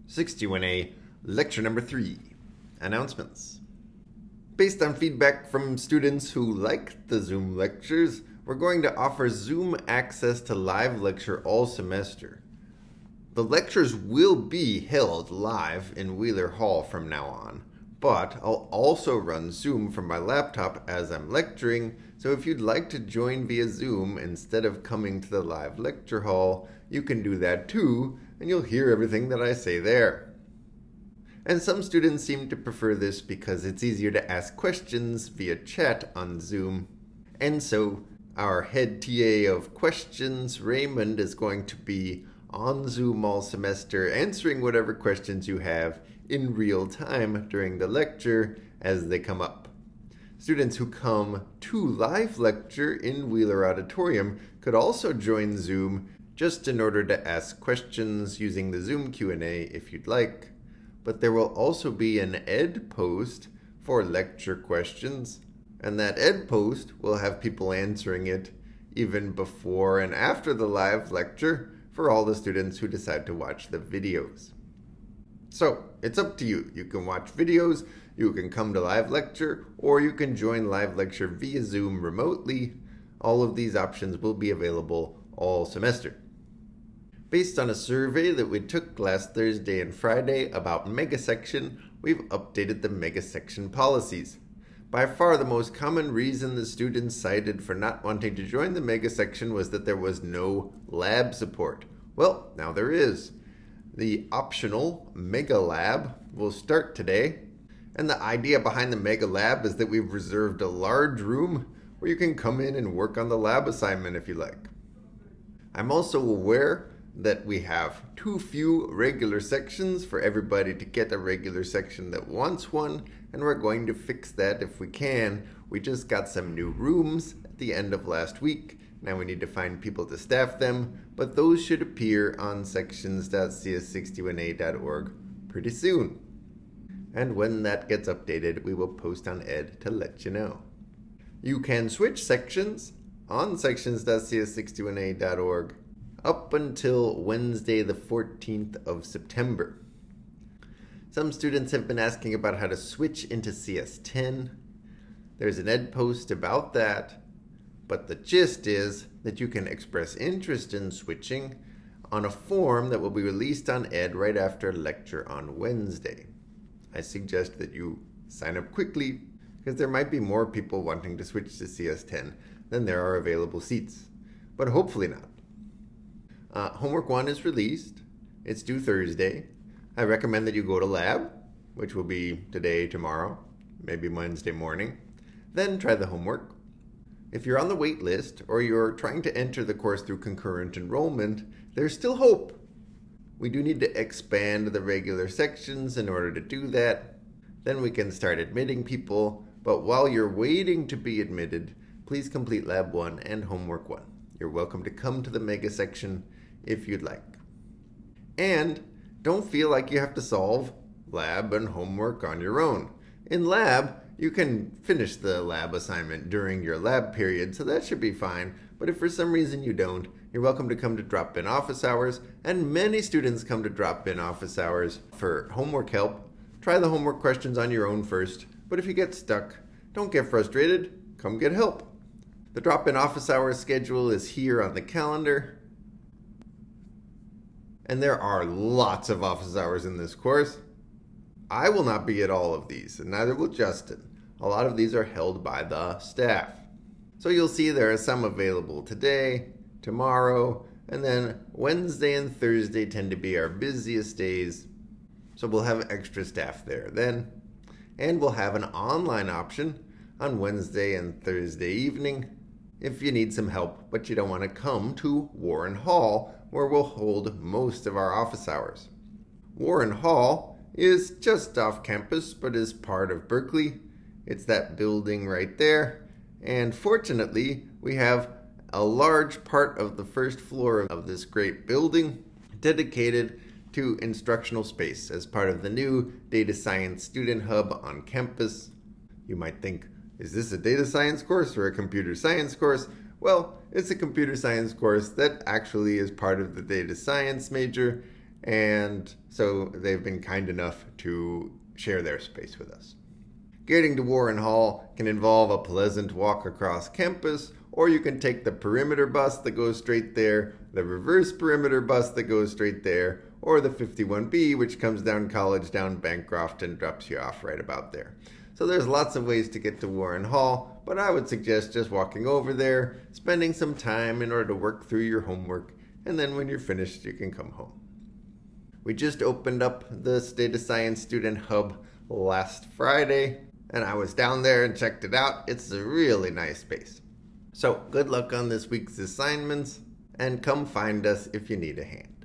61A, Lecture Number 3, Announcements. Based on feedback from students who liked the Zoom lectures, we're going to offer Zoom access to live lecture all semester. The lectures will be held live in Wheeler Hall from now on, but I'll also run Zoom from my laptop as I'm lecturing, so if you'd like to join via Zoom instead of coming to the live lecture hall, you can do that too, and you'll hear everything that I say there. And some students seem to prefer this because it's easier to ask questions via chat on Zoom. And so our head TA of questions, Raymond, is going to be on Zoom all semester answering whatever questions you have in real time during the lecture as they come up. Students who come to live lecture in Wheeler Auditorium could also join Zoom just in order to ask questions using the Zoom Q&A if you'd like. But there will also be an ed post for lecture questions, and that ed post will have people answering it even before and after the live lecture for all the students who decide to watch the videos. So it's up to you. You can watch videos, you can come to live lecture, or you can join live lecture via Zoom remotely. All of these options will be available all semester. Based on a survey that we took last Thursday and Friday about megasection, we've updated the megasection policies. By far the most common reason the students cited for not wanting to join the megasection was that there was no lab support. Well, now there is. The optional Mega Lab will start today, and the idea behind the Mega Lab is that we've reserved a large room where you can come in and work on the lab assignment if you like. I'm also aware that we have too few regular sections for everybody to get a regular section that wants one, and we're going to fix that if we can. We just got some new rooms at the end of last week. Now we need to find people to staff them, but those should appear on sections.cs61a.org pretty soon. And when that gets updated, we will post on Ed to let you know. You can switch sections on sections.cs61a.org up until Wednesday the 14th of September. Some students have been asking about how to switch into CS10. There's an ed post about that, but the gist is that you can express interest in switching on a form that will be released on ed right after lecture on Wednesday. I suggest that you sign up quickly because there might be more people wanting to switch to CS10 than there are available seats, but hopefully not. Homework 1 is released. It's due Thursday. I recommend that you go to lab, which will be today, tomorrow, maybe Wednesday morning. Then try the homework. If you're on the wait list or you're trying to enter the course through concurrent enrollment, there's still hope. We do need to expand the regular sections in order to do that. Then we can start admitting people. But while you're waiting to be admitted, please complete Lab 1 and Homework 1. You're welcome to come to the mega section if you'd like. And don't feel like you have to solve lab and homework on your own. In lab, you can finish the lab assignment during your lab period, so that should be fine. But if for some reason you don't, you're welcome to come to drop-in office hours, and many students come to drop-in office hours for homework help. Try the homework questions on your own first, but if you get stuck, don't get frustrated, come get help. The drop-in office hours schedule is here on the calendar. And there are lots of office hours in this course. I will not be at all of these, and neither will Justin. A lot of these are held by the staff. So you'll see there are some available today, tomorrow, and then Wednesday and Thursday tend to be our busiest days. So we'll have extra staff there then. And we'll have an online option on Wednesday and Thursday evening if you need some help, but you don't want to come to Warren Hall, where we'll hold most of our office hours. Warren Hall is just off campus, but is part of Berkeley. It's that building right there. And fortunately, we have a large part of the first floor of this great building dedicated to instructional space as part of the new Data Science Student Hub on campus. You might think, is this a data science course or a computer science course? Well, it's a computer science course that actually is part of the data science major, and so they've been kind enough to share their space with us. Getting to Warren Hall can involve a pleasant walk across campus, or you can take the perimeter bus that goes straight there, the reverse perimeter bus that goes straight there, or the 51B, which comes down College down Bancroft and drops you off right about there. So there's lots of ways to get to Warren Hall, but I would suggest just walking over there, spending some time in order to work through your homework, and then when you're finished, you can come home. We just opened up the Data Science Student Hub last Friday, and I was down there and checked it out. It's a really nice space. So good luck on this week's assignments, and come find us if you need a hand.